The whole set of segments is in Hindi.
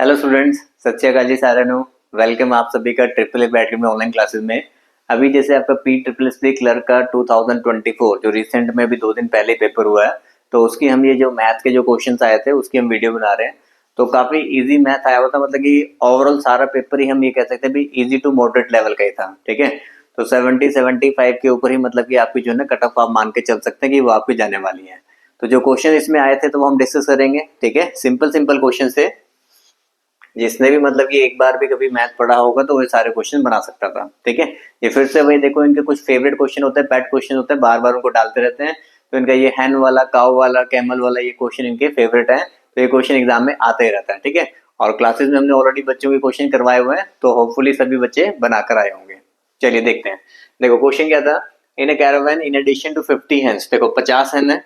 हेलो स्टूडेंट्स, सत श्री अकाल जी साਰਿਆਂ ਨੂੰ। वेलकम आप सभी का ट्रिपल बैठ में ऑनलाइन क्लासेस में। अभी जैसे आपका PSSB क्लर्क का 2024 जो रिसेंट में अभी 2 दिन पहले पेपर हुआ है, तो उसकी हम ये जो मैथ के जो क्वेश्चंस आए थे उसकी हम वीडियो बना रहे हैं। तो काफी इजी मैथ आया हुआ था, मतलब कि ओवरऑल सारा पेपर ही हम ये कह सकते हैं भी इजी टू मॉडरेट लेवल का ही था। ठीक है, तो 70-75 के ऊपर ही मतलब कि आपकी जो है ना कट ऑफ आप मान के चल सकते हैं कि वो आपकी जाने वाली है। तो जो क्वेश्चन इसमें आए थे तो वो हम डिस्कस करेंगे। ठीक है, सिंपल क्वेश्चन थे, जिसने भी मतलब कि एक बार भी कभी मैथ पढ़ा होगा तो वो सारे क्वेश्चन बना सकता था। ठीक है, ये फिर से वही देखो, इनके कुछ फेवरेट क्वेश्चन होते हैं, पेट क्वेश्चन होते हैं, बार बार उनको डालते रहते हैं। तो इनका ये हैन वाला, काउ वाला, कैमल वाला ये क्वेश्चन इनके फेवरेट है, तो ये क्वेश्चन एग्जाम में आते ही रहता है। ठीक है, और क्लासेस में हमने ऑलरेडी बच्चों के क्वेश्चन करवाए हुए हैं, तो होपफुली सभी बच्चे बनाकर आए होंगे। चलिए देखते हैं। देखो क्वेश्चन क्या था, in a caravan in addition to 50 hens, देखो 50 हैन है,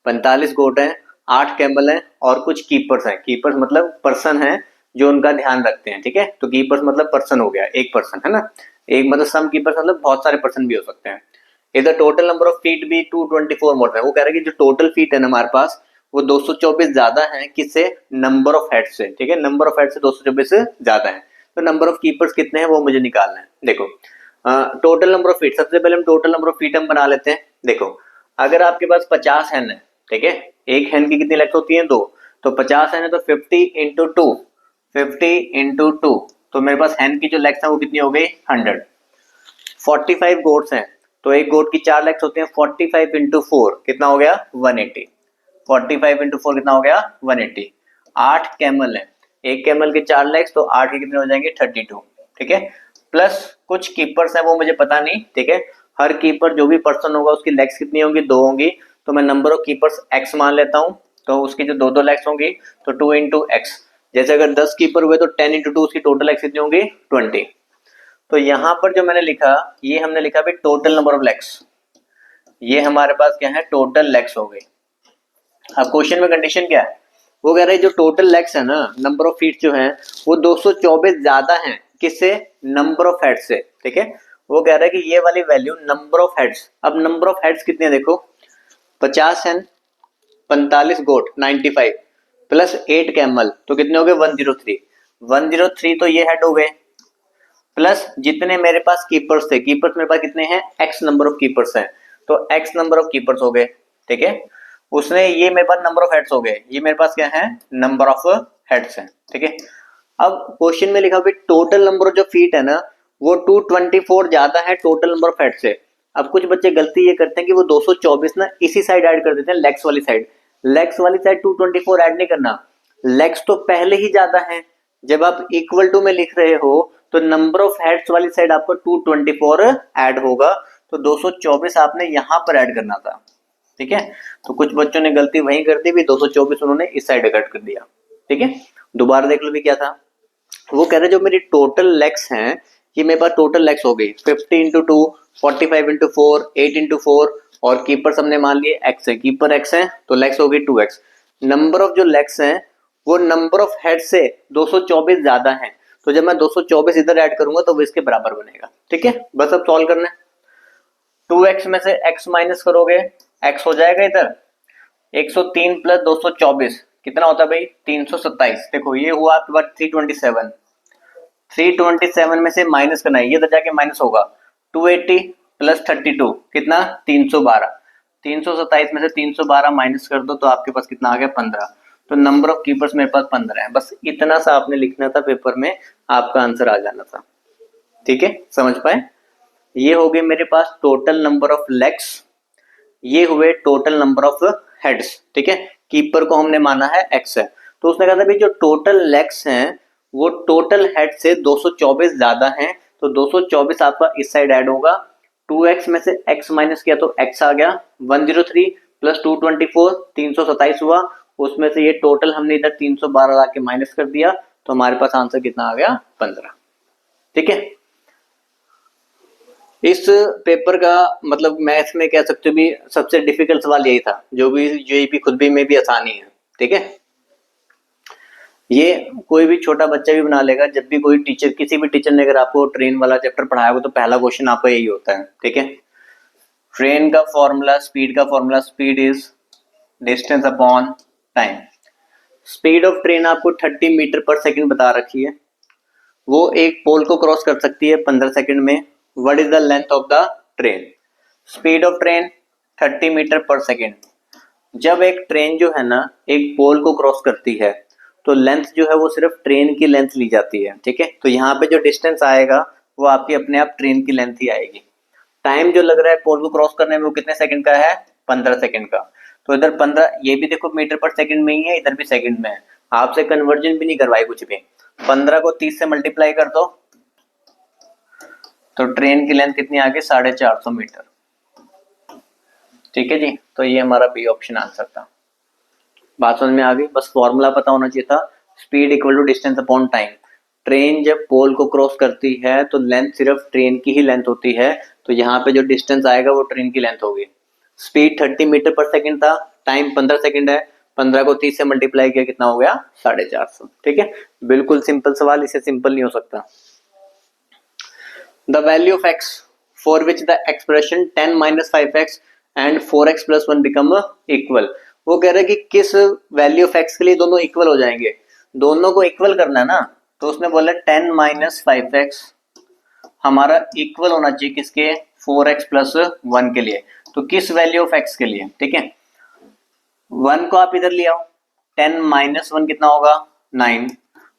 45 गोट है, 8 कैमल है और कुछ कीपर्स हैं। कीपर्स मतलब पर्सन है जो उनका ध्यान रखते हैं। ठीक है, तो कीपर्स मतलब पर्सन हो गया, एक पर्सन है ना, एक मतलब सम कीपर्स मतलब बहुत सारे पर्सन भी हो सकते हैं। इधर टोटल नंबर ऑफ फीट भी 224 मोर है। वो कह रहे हैं कि जो टोटल फीट है ना हमारे पास वो 224 ज्यादा है किससे, नंबर ऑफ हेड से। ठीक है, नंबर ऑफ हेड से 224 से ज्यादा है। तो नंबर ऑफ कीपर्स कितने हैं वो मुझे निकालना है। देखो टोटल नंबर ऑफ फीट, सबसे पहले हम टोटल नंबर ऑफ फीट हम बना लेते हैं। देखो अगर आपके पास 50 हैन है, ठीक है, एक हैन की कितनी लेग्स होती है, 2, तो 50 हैन है तो 50 इंटू 2, 50 इंटू 2, तो मेरे पास हैन की जो लेग्स है वो कितनी हो गई, 100। 45 गोट्स हैं तो एक गोट की 4 लेग्स होती हैं, 45 इंटू 4 कितना हो गया, 180। 45 इंटू 4 कितना हो गया, 180। 8 कैमल है, एक कैमल के 4 लेग्स, तो 8 के कितने हो जाएंगे, 32। ठीक है, प्लस कुछ कीपर्स है वो मुझे पता नहीं। ठीक है, हर कीपर जो भी पर्सन होगा उसकी लेग्स कितनी होंगी, 2 होंगी, तो मैं नंबर ऑफ कीपर्स x मान लेता हूं, तो उसकी जो 2 लेग्स होंगी तो 2 इंटू एक्स। जैसे अगर 10 कीपर हुए तो 10 इंटू 2 उसकी टोटल लेग्स कितनी होंगी, 20। तो यहां पर जो मैंने लिखा, ये हमने लिखा भी टोटल नंबर ऑफ लेग्स, ये हमारे पास क्या है, टोटल लेग्स हो गई। अब क्वेश्चन में कंडीशन क्या है, वो कह रहे हैं जो टोटल लेग्स है ना, नंबर ऑफ फीट जो है वो 224 ज्यादा है किससे, नंबर ऑफ हेड्स से। ठीक है, वो कह रहा है कि ये वाली वैल्यू नंबर ऑफ हेड्स, अब नंबर ऑफ हेड्स कितने देखो, 50 है, 45 गोट 95 प्लस 8 कैमल तो कितने हो गए, 103। 103 तो ये हेड हो गए, प्लस जितने मेरे पास कीपर्स थे, कीपर्स मेरे पास कितने हैं, एक्स नंबर ऑफ कीपर्स हैं, तो एक्स नंबर ऑफ कीपर्स हो गए। ठीक है, उसने ये मेरे पास नंबर ऑफ हेड्स हो गए, ये मेरे पास क्या है, नंबर ऑफ हेड्स हैं। ठीक है, अब क्वेश्चन में लिखा भी टोटल नंबर ऑफ जो फीट है ना वो 224 ज्यादा है टोटल नंबर ऑफ हेड से। अब कुछ बच्चे गलती ये करते हैं कि वो 224 ना इसी साइड ऐड कर देते हैं, लेग्स वाली साइड। लेग्स वाली साइड 224 ऐड नहीं करना, लेग्स तो पहले ही ज्यादा है। जब आप इक्वल टू में लिख रहे हो तो नंबर ऑफ हेड्स वाली साइड आपको 224 ऐड होगा, तो 224 आपने यहां पर ऐड करना था। ठीक है, तो कुछ बच्चों ने गलती वहीं कर दी भी, 224 उन्होंने इस साइड कट कर दिया। ठीक है, दोबारा देख लो भी क्या था, वो कह रहे जो मेरी टोटल लेग्स हैं, ये मेरे पास टोटल लेग्स हो गई 50 इंटू 2, 45 इंटू 4, 8 इंटू 4, और कीपर हमने मान लिए एक्स है, कीपर एक्स है तो लेग्स हो गई 2x। नंबर ऑफ जो लेग्स हैं वो नंबर ऑफ हेड से 224 ज्यादा है, तो जब मैं 224 इधर ऐड करूंगा तो वो इसके बराबर बनेगा। ठीक है, बस अब सॉल्व करना है। 2x में से x माइनस करोगे, x हो जाएगा इधर 103 प्लस 224 कितना होता है भाई, 327। देखो ये हुआ आपके पास 327, 327 में से माइनस करना है, ये तो जाके माइनस होगा, 280 प्लस 32 कितना, 312। 327 में से 312 माइनस कर दो तो आपके पास कितना आ गया, 15। तो नंबर ऑफ कीपर्स मेरे पास 15 है। बस इतना सा आपने लिखना था पेपर में, आपका आंसर आ जाना था। ठीक है, समझ पाए। ये हो गए मेरे पास टोटल नंबर ऑफ लेग्स, ये हुए टोटल नंबर ऑफ हेड्स। ठीक है, कीपर को हमने माना है एक्स है, तो उसने कहा था भाई जो टोटल लेग्स हैं वो टोटल हेड से 224 ज्यादा हैं, तो 224 आपका इस साइड ऐड होगा, 2x में से x माइनस किया तो x आ गया, 103 प्लस 224 327 हुआ, उसमें से ये टोटल हमने इधर 312 लाके माइनस कर दिया, तो हमारे पास आंसर कितना आ गया, 15। ठीक है, इस पेपर का मतलब मैथ्स में कह सकते हो भी सबसे डिफिकल्ट सवाल यही था, जो भी जेईपी खुद भी में भी आसानी है। ठीक है, ये कोई भी छोटा बच्चा भी बना लेगा, जब भी कोई टीचर, किसी भी टीचर ने अगर आपको ट्रेन वाला चैप्टर पढ़ाया हो तो पहला क्वेश्चन आपका यही होता है। ठीक है, ट्रेन का फॉर्मूला, स्पीड का formula, speed is distance upon time. Speed of train आपको 30 मीटर पर सेकंड बता रखी है, वो एक पोल को क्रॉस कर सकती है 15 सेकंड में। What is the length of the train? Speed of train 30 metre per second. जब एक ट्रेन जो है ना एक पोल को क्रॉस करती है तो लेंथ जो है वो सिर्फ ट्रेन की लेंथ ली जाती है, ठीक है। तो यहाँ पे जो डिस्टेंस आएगा वो आपकी अपने आप ट्रेन की लेंथ ही आएगी। टाइम जो लग रहा है पोल को क्रॉस करने में वो कितने सेकंड का है? 15 सेकंड का। तो इधर 15, ये भी देखो मीटर पर सेकंड में ही है, इधर भी सेकंड में है, आपसे कन्वर्जन भी नहीं करवाई कुछ भी। 15 को 30 से मल्टीप्लाई कर दो तो ट्रेन की लेंथ कितनी आ गई? 450 मीटर। ठीक है जी, तो ये हमारा बी ऑप्शन आंसर था। बात समझ में आ गई? बस फॉर्मूला पता होना चाहिए था, speed equal to distance upon time. Train जब पोल को क्रॉस करती है तो लेंथ सिर्फ ट्रेन की ही लेंथ होती है, तो यहाँ पे जो डिस्टेंस आएगा वो ट्रेन की लेंथ होगी। स्पीड 30 मीटर पर सेकंड था, टाइम 15 सेकंड है, 15 को 30 से मल्टीप्लाई किया कितना हो गया? 450। ठीक है, बिल्कुल सिंपल सवाल, इससे सिंपल नहीं हो सकता। The value of x for which the expression 10 minus 5x and 4x plus 1 become equal. वो कह रहे हैं कि किस वैल्यू ऑफ x के लिए दोनों इक्वल हो जाएंगे। दोनों को इक्वल करना है ना, तो उसने बोला 10 माइनस 5x हमारा इक्वल होना चाहिए किसके? 4x प्लस 1 के लिए। तो किस वैल्यू ऑफ x के लिए? ठीक है, 1 को आप इधर ले आओ, 10 माइनस 1 कितना होगा? 9।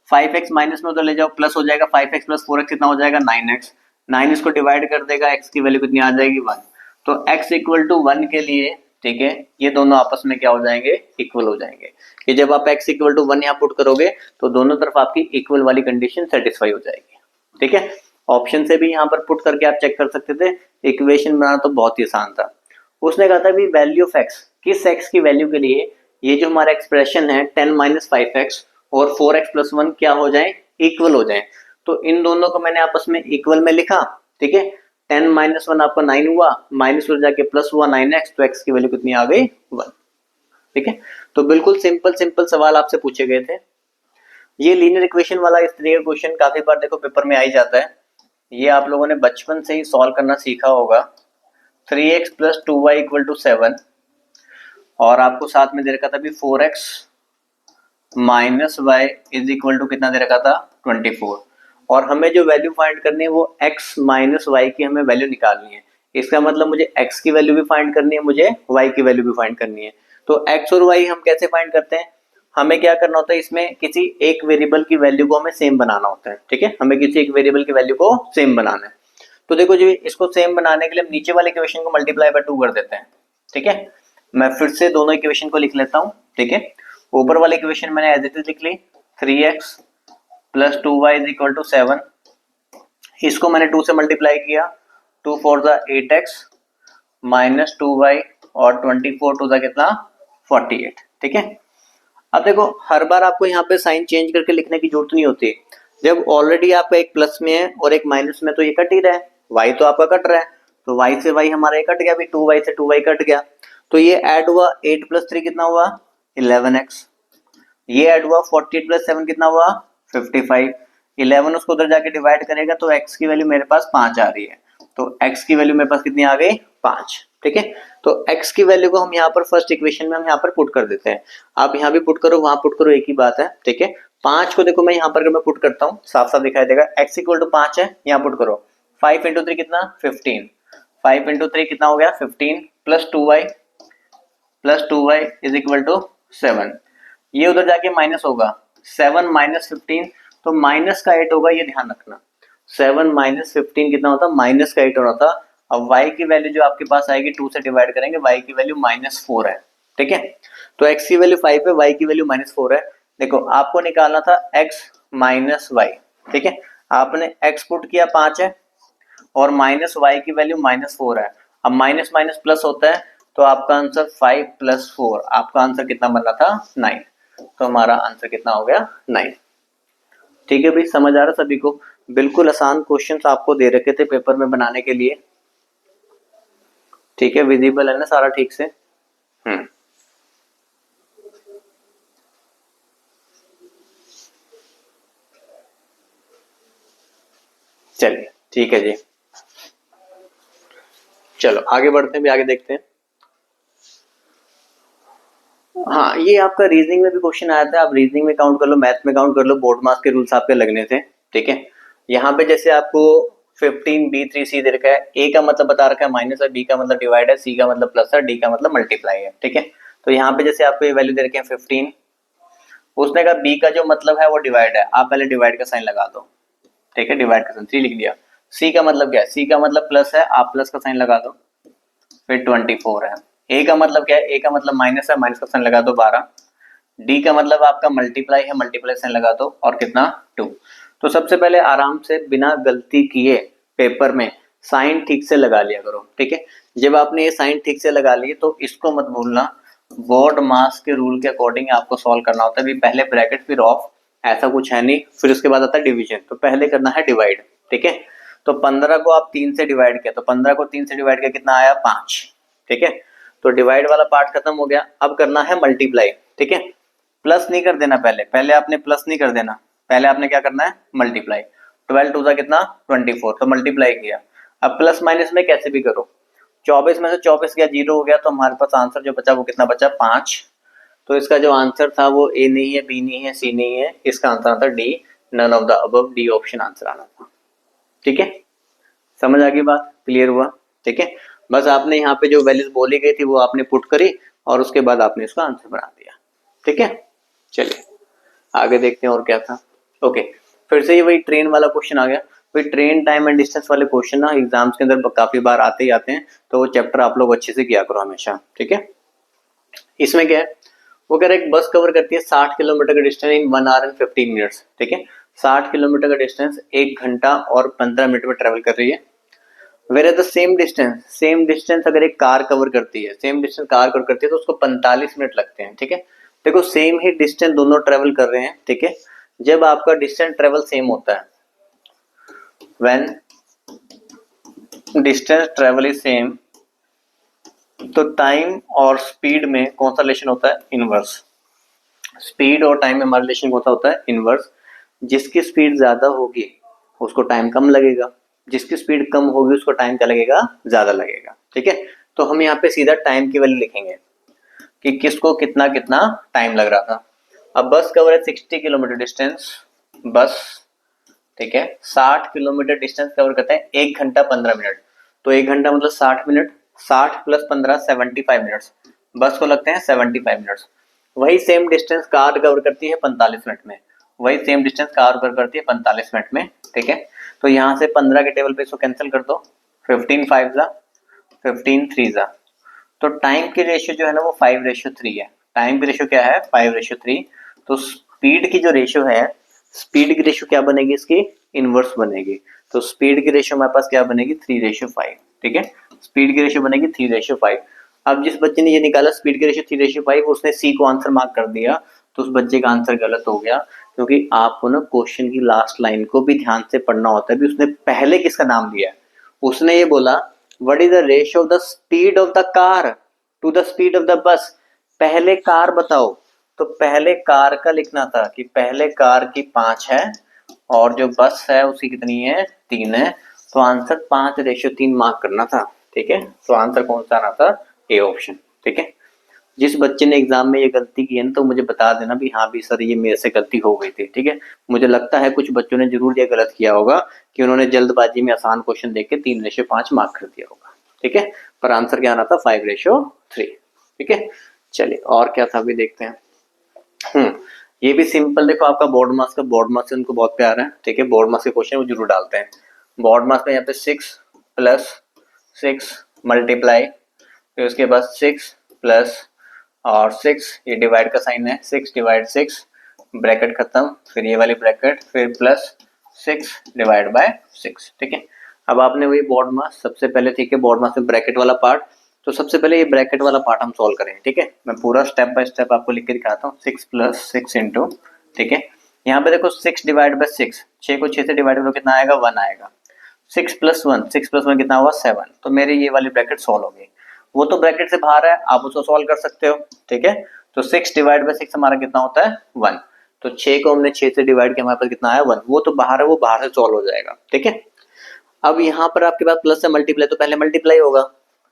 5x माइनस में उधर ले जाओ, प्लस हो जाएगा 5x प्लस 4x कितना हो जाएगा? 9x। 9 इसको डिवाइड कर देगा, x की वैल्यू कितनी आ जाएगी? 1। तो x इक्वल टू 1 के लिए, ठीक है, ये दोनों आपस में क्या हो जाएंगे? इक्वल हो जाएंगे। कि जब आप x इक्वल टू 1 यहाँ पुट करोगे तो दोनों तरफ आपकी इक्वल वाली कंडीशन सेटिस्फाई हो जाएगी। ठीक है, ऑप्शन से भी यहाँ पर पुट करके आप चेक कर सकते थे। इक्वेशन बनाना तो बहुत ही आसान था। उसने कहा था भी वैल्यू ऑफ x, किस x की वैल्यू के लिए ये जो हमारा एक्सप्रेशन है 10 माइनस 5x और 4x प्लस 1 क्या हो जाए? इक्वल हो जाए। तो इन दोनों को मैंने आपस में इक्वल में लिखा। ठीक है, 10 माइनस 1 आपका 9 हुआ, माइनस हो जाके प्लस हुआ 9x, तो x की वैल्यू कितनी आ गई? 1। ठीक है, तो बिल्कुल सिंपल सिंपल सवाल आपसे पूछे गए थे। ये लीनियर इक्वेशन वाला इस तरह का क्वेश्चन काफी बार देखो पेपर में आ ही जाता है। ये आप लोगों ने बचपन से ही सॉल्व करना सीखा होगा। 3x plus 2y equal to 7 और आपको साथ में दे रखा था भी 4x minus y is equal to कितना दे रखा था? 24। और हमें जो वैल्यू फाइंड करनी है वो x माइनस वाई की हमें वैल्यू निकालनी है। इसका मतलब मुझे x की वैल्यू भी फाइंड करनी है, मुझे y की वैल्यू भी फाइंड करनी है। तो x और y हम कैसे फाइंड करते हैं? हमें क्या करना होता है, इसमें किसी एक वेरिएबल की वैल्यू को हमें सेम बनाना होता है। ठीक है, हमें किसी एक वेरिएबल की वैल्यू को सेम बनाना है। तो देखो जी, इसको सेम बनाने के लिए हम नीचे वाले इक्वेशन को मल्टीप्लाई बाय 2 कर देते हैं। ठीक है, मैं फिर से दोनों इक्वेशन को लिख लेता हूँ। ठीक है, ऊपर वाली इक्वेशन मैंने एज इट इज लिख ली, 3x plus 2y is equal to 7। इसको मैंने 2 से मल्टीप्लाई किया, 2 four the 8x minus 2y और 24 टू द कितना? 48। ठीक है, अब देखो हर बार आपको यहाँ पे साइन चेंज करके लिखने की जरूरत नहीं होती। जब ऑलरेडी आपका एक प्लस में है और एक माइनस में, तो ये कट ही रहा है, y तो आपका कट रहा है, तो y से y हमारा ये कट गया, भी 2y से 2y कट गया, तो ये ऐड हुआ 8 प्लस 3 कितना हुआ? 11x। ये ऐड हुआ 48 प्लस 7 कितना हुआ? 55। 11 उसको उधर जाके डिवाइड करेगा तो x की वैल्यू मेरे पास 5 आ रही है, तो x की वैल्यू मेरे पास कितनी आ गई? 5। ठीक है, तो x की वैल्यू को हम यहाँ पर फर्स्ट इक्वेशन में हम यहाँ पर पुट कर देते हैं। आप यहाँ भी पुट करो, वहां पुट करो, एक ही बात है। ठीक है, 5 को देखो मैं यहाँ पर मैं पुट करता हूँ, साफ साफ दिखाई देगा। x इक्वल टू 5 है, यहाँ पुट करो, 5 इंटू 3 कितना? 15। 5 इंटू 3 कितना हो गया? 15 plus 2y is equal to 7। ये उधर जाके माइनस होगा, 7 माइनस 15 तो माइनस का 8 होगा, ये ध्यान रखना। 7 माइनस 15 कितना होता? माइनस का 8 होना था। अब y की वैल्यू जो आपके पास आएगी 2 से डिवाइड करेंगे, y की वैल्यू -4 है। ठीक है, तो x की वैल्यू 5 है, y की वैल्यू -4 है। देखो आपको निकालना था x माइनस वाई। ठीक है, आपने x पुट किया 5 है और माइनस वाई की वैल्यू -4 है। अब माइनस माइनस प्लस होता है, तो आपका आंसर 5 प्लस 4, आपका आंसर कितना बन रहा था? 9। तो हमारा आंसर कितना हो गया? 9। ठीक है भाई, समझ आ रहा सभी को? बिल्कुल आसान क्वेश्चंस आपको दे रखे थे पेपर में बनाने के लिए। ठीक है, विजिबल है ना सारा ठीक से? चलिए ठीक है जी, चलो आगे बढ़ते हैं भी, आगे देखते हैं। हाँ, ये आपका रीजनिंग में भी क्वेश्चन आया था, आप रीजनिंग में काउंट कर लो, मैथ में काउंट कर लो, बोर्ड मास के रूल्स आपके लगने थे। ठीक है, यहाँ पे जैसे आपको 15 B3C दे रखा है, ए का मतलब बता रखा है माइनस है, बी का मतलब डिवाइड है, सी का मतलब प्लस है, डी का मतलब मल्टीप्लाई है। ठीक है, तो यहाँ पे जैसे आपको ये वैल्यू दे रखे हैं 15, उसने कहा बी का जो मतलब है वो डिवाइड है, आप पहले डिवाइड का साइन लगा दो। ठीक है, डिवाइड का साइन 3 लिख दिया। सी का मतलब क्या है, सी का मतलब प्लस है, आप प्लस का साइन लगा दो, फिर 24 है। ए का मतलब क्या है, ए का मतलब माइनस है, माइनस का साइन लगा दो 12। डी का मतलब आपका मल्टीप्लाई है, मल्टीप्लाई साइन लगा दो, और कितना 2। तो सबसे पहले आराम से बिना गलती किए पेपर में साइन ठीक से लगा लिया करो। ठीक है, जब आपने ये साइन ठीक से लगा लिए तो इसको मत भूलना, बोर्ड मास के रूल के अकॉर्डिंग आपको सॉल्व करना होता है। पहले ब्रैकेट फिर ऑफ, ऐसा कुछ है नहीं, फिर उसके बाद आता है डिवीजन, तो पहले करना है डिवाइड। ठीक है, तो 15 को आप 3 से डिवाइड किया, तो 15 को 3 से डिवाइड किया कितना आया 5। ठीक है, तो डिवाइड वाला पार्ट खत्म हो गया, अब करना है मल्टीप्लाई। ठीक है, प्लस नहीं कर देना, पहले पहले आपने प्लस नहीं कर देना, पहले आपने क्या करना है मल्टीप्लाई। 12 टू सा कितना 24, तो मल्टीप्लाई किया। अब प्लस माइनस में कैसे भी करो, 24 में से 24 गया 0 हो गया, तो हमारे पास आंसर जो बचा वो कितना बचा 5। तो इसका जो आंसर था वो ए नहीं है, बी नहीं है, सी नहीं है, इसका आंसर आता D, none of the above, D option answer आना था। ठीक है, समझ आ गई बात, क्लियर हुआ। ठीक है, बस आपने यहाँ पे जो वैल्यूज बोली गई थी वो आपने पुट करी और उसके बाद आपने इसका आंसर बना दिया। ठीक है, चलिए आगे देखते हैं और क्या था। ओके, फिर से ये वही ट्रेन वाला क्वेश्चन आ गया। वही ट्रेन टाइम एंड डिस्टेंस वाले क्वेश्चन ना एग्जाम्स के अंदर काफी बार आते ही आते हैं, तो वो चैप्टर आप लोग अच्छे से किया करो हमेशा। ठीक है, इसमें क्या है, वो कह रहा है एक बस कवर करती है 60 किलोमीटर का distance in 1 our and 15 minutes. ठीक है, 60 किलोमीटर का डिस्टेंस 1 घंटा और 15 मिनट में ट्रेवल कर रही है। वेर द सेम डिस्टेंस अगर एक कार कवर करती है, सेम डिस्टेंस कार कवर करती है तो उसको 45 मिनट लगते हैं। ठीक है, देखो सेम ही डिस्टेंस दोनों ट्रेवल कर रहे हैं। ठीक है, जब आपका डिस्टेंस ट्रेवल सेम होता है, when distance travel is same, तो टाइम और स्पीड में कौन सा रिलेशन होता है, इनवर्स। स्पीड और टाइम में हमारा रिलेशन कौन सा होता है, इनवर्स। जिसकी स्पीड ज्यादा होगी उसको टाइम कम लगेगा, जिसकी स्पीड कम होगी उसको टाइम क्या लगेगा, ज्यादा लगेगा। ठीक है, तो हम यहाँ पे सीधा टाइम की वैल्यू लिखेंगे कि किसको कितना कितना टाइम लग रहा था। अब बस कवर है 60 किलोमीटर डिस्टेंस, बस ठीक है 60 किलोमीटर डिस्टेंस कवर करते हैं 1 घंटा 15 मिनट, तो 1 घंटा मतलब 60 मिनट, 60 प्लस 15 75 मिनट्स, बस को लगते हैं 75 मिनट्स। वही सेम डिस्टेंस कार कवर करती है 45 मिनट में, वही सेम डिस्टेंस कार कवर करती है 45 मिनट में। ठीक है, तो यहाँ से 15 के टेबल पे इसको कैंसिल कर दो, 15 5 जा 15 3 जा, तो टाइम की रेशियो जो है ना वो 5:3 है। टाइम की रेशियो क्या है 5:3, तो स्पीड की जो रेशियो है, स्पीड की रेशियो क्या बनेगी इसकी, इनवर्स बनेगी। तो स्पीड की रेशियो हमारे पास क्या बनेगी 3:5। ठीक है, स्पीड की रेशियो बनेगी 3:5। अब जिस बच्चे ने ये निकाला स्पीड की रेशियो 3:5, उसने सी को आंसर मार्क कर दिया, तो उस बच्चे का आंसर गलत हो गया, क्योंकि आपको ना क्वेश्चन की लास्ट लाइन को भी ध्यान से पढ़ना होता है। भी उसने पहले किसका नाम दिया है, उसने ये बोला what is the ratio of the speed of the car to the speed of the bus, पहले कार बताओ, तो पहले कार का लिखना था कि पहले कार की 5 है और जो बस है उसकी कितनी है 3 है, तो आंसर 5:3 मार्क करना था। ठीक है, तो आंसर कौन सा आना था, ए ऑप्शन। ठीक है, जिस बच्चे ने एग्जाम में ये गलती की है ना तो मुझे बता देना भी हाँ भी सर ये मेरे से गलती हो गई थी। ठीक है, मुझे लगता है कुछ बच्चों ने जरूर ये गलत किया होगा कि उन्होंने जल्दबाजी में आसान क्वेश्चन देख के 3:5 मार्क कर दिया होगा। ठीक है, पर आंसर क्या आना था 5:3। ठीक है, चलिए और क्या था अभी देखते हैं। ये भी सिंपल, देखो आपका बोर्ड मार्क्स से उनको बहुत प्यार है। ठीक है, बोर्ड मार्क्स के क्वेश्चन वो जरूर डालते हैं। बोर्ड मार्क्स में यहाँ पे 6 + 6 मल्टीप्लाई, फिर उसके बाद 6 प्लस और 6, ये डिवाइड का साइन है, 6/6 ब्रैकेट खत्म, फिर ये वाली ब्रैकेट, फिर प्लस 6/6। ठीक है, अब आपने वही बोर्ड मास सबसे पहले, ठीक है बोर्ड मास में ब्रैकेट वाला पार्ट, तो सबसे पहले ये ब्रैकेट वाला पार्ट हम सॉल्व करें। ठीक है, मैं पूरा स्टेप बाय स्टेप आपको लिख के दिखाता हूँ। 6 + 6 इंटू, ठीक है यहाँ पे देखो 6/6, 6 को 6 से डिवाइड करो कितना आएगा 1 आएगा, 6 + 1, 6 + 1 कितना हुआ 7, तो मेरी ये वाली ब्रैकेट सॉल्व हो गई। वो तो ब्रैकेट से बाहर है, आप उसको सॉल्व कर सकते हो। ठीक है, तो 6/6 हमारा कितना होता है 1, तो 6 को हमने 6 से डिवाइड किया, हमारे पास कितना आया 1, वो तो बाहर है, वो बाहर से सॉल्व हो जाएगा। ठीक है, अब यहाँ पर आपके पास प्लस से मल्टीप्लाई, तो पहले मल्टीप्लाई होगा,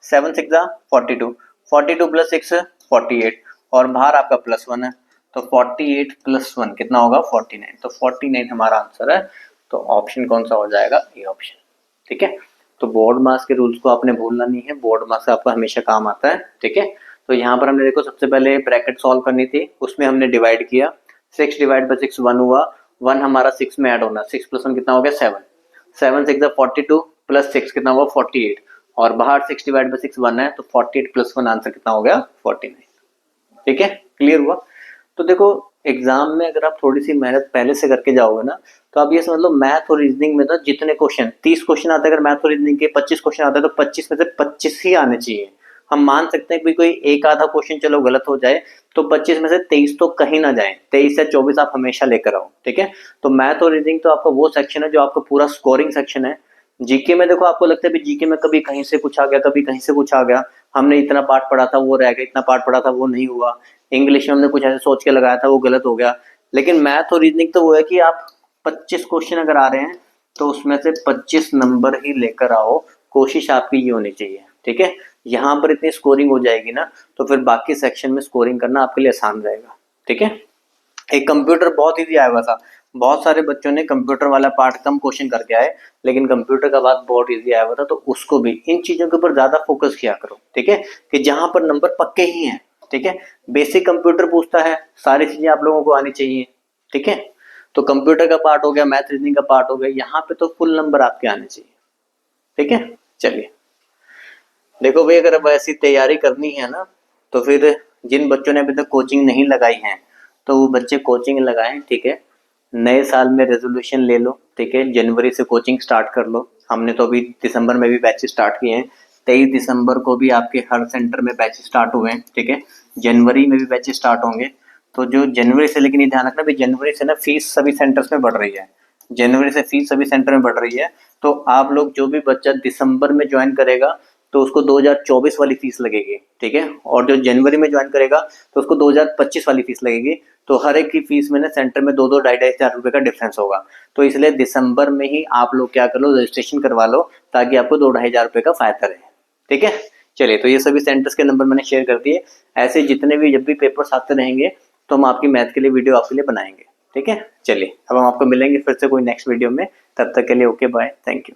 7 6 42, 42 + 6 48, और बाहर आपका +1 है, तो 48 + 1 कितना होगा 49, तो 49 हमारा आंसर है। तो ऑप्शन कौन सा हो जाएगा, ये ऑप्शन। ठीक है, तो बोर्ड मास के रूल्स को आपने भूलना नहीं है, बोर्ड मास आपका हमेशा काम आता है। ठीक है, तो यहाँ पर हमने देखो सबसे पहले ब्रैकेट सॉल्व करनी थी, उसमें हमने डिवाइड किया, 6 डिवाइड बाई 6 1 हुआ, 1 हमारा 6 में ऐड होना, 6 + 1 कितना हो गया 7, 7 6 42 + 6 कितना हुआ 48, और बाहर 6 डिवाइड बाई 6 1 है, तो 48 + 1 आंसर कितना हो गया 49। ठीक है, क्लियर हुआ। तो देखो एग्जाम में अगर आप थोड़ी सी मेहनत पहले से करके जाओगे ना, तो आप ये समझ लो मैथ और रीजनिंग में तो जितने क्वेश्चन 30 क्वेश्चन आते हैं, अगर मैथ और रीजनिंग के 25 क्वेश्चन आते हैं, तो 25 में से 25 ही आने चाहिए। हम मान सकते हैं कि कोई एक आधा क्वेश्चन चलो गलत हो जाए, तो 25 में से 23 तो कहीं ना जाए, 23 या 24 आप हमेशा लेकर आओ। ठीक है, तो मैथ और रीजनिंग तो आपका वो सेक्शन है जो आपका पूरा स्कोरिंग सेक्शन है। जीके में देखो आपको लगता है जीके में कभी कहीं से पूछा गया, कभी कहीं से पूछा गया, हमने इतना पार्ट पढ़ा था वो रह गया, इतना पार्ट पढ़ा था वो नहीं हुआ, इंग्लिश में हमने कुछ ऐसे सोच के लगाया था वो गलत हो गया। लेकिन मैथ और रीजनिंग तो वो है कि आप 25 क्वेश्चन अगर आ रहे हैं, तो उसमें से 25 नंबर ही लेकर आओ, कोशिश आपकी ये होनी चाहिए। ठीक है, यहाँ पर इतनी स्कोरिंग हो जाएगी ना, तो फिर बाकी सेक्शन में स्कोरिंग करना आपके लिए आसान रहेगा। ठीक है, एक कंप्यूटर बहुत ईजी आया हुआ था, बहुत सारे बच्चों ने कंप्यूटर वाला पार्ट कम क्वेश्चन करके आए, लेकिन कंप्यूटर का बात बहुत ईजी आया हुआ था, तो उसको भी इन चीजों के ऊपर ज्यादा फोकस किया करो। ठीक है, कि जहां पर नंबर पक्के ही हैं। ठीक है, बेसिक कंप्यूटर पूछता है, सारी चीजें आप लोगों को आनी चाहिए। ठीक है, तो कंप्यूटर का पार्ट हो गया, मैथ रीजनिंग का पार्ट हो गया, यहाँ पे तो फुल नंबर आपके आने चाहिए। ठीक है, चलिए देखो भाई, अगर अब ऐसी तैयारी करनी है ना, तो फिर जिन बच्चों ने अभी तक कोचिंग नहीं लगाई है, तो वो बच्चे कोचिंग लगाएं। ठीक है, नए साल में रेजोल्यूशन ले लो। ठीक है, जनवरी से कोचिंग स्टार्ट कर लो, हमने तो अभी दिसंबर में भी बैच स्टार्ट किए हैं, 23 दिसंबर को भी आपके हर सेंटर में बैच स्टार्ट हुए हैं। ठीक है, जनवरी में भी बैच स्टार्ट होंगे, तो जो जनवरी से, लेकिन ये ध्यान रखना भी जनवरी से ना फीस सभी सेंटर्स में बढ़ रही है, जनवरी से फीस सभी सेंटर में बढ़ रही है। तो आप लोग जो भी बच्चा दिसंबर में ज्वाइन करेगा, तो उसको 2024 वाली फीस लगेगी। ठीक है, और जो जनवरी में ज्वाइन करेगा, तो उसको 2025 वाली फीस लगेगी। तो हर एक की फीस में ना सेंटर में 2-2 ढाई-ढाई हज़ार रुपए का डिफरेंस होगा। तो इसलिए दिसंबर में ही आप लोग क्या कर लो, रजिस्ट्रेशन करवा लो, ताकि आपको 2-2.5 हज़ार रुपए का फायदा रहे। ठीक है, चलिए, तो ये सभी सेंटर्स के नंबर मैंने शेयर कर दिए। ऐसे जितने भी जब भी पेपर्स आते रहेंगे, तो हम आपकी मैथ के लिए वीडियो आपके लिए बनाएंगे। ठीक है, चलिए अब हम आपको मिलेंगे फिर से कोई नेक्स्ट वीडियो में, तब तक के लिए ओके बाय, थैंक यू।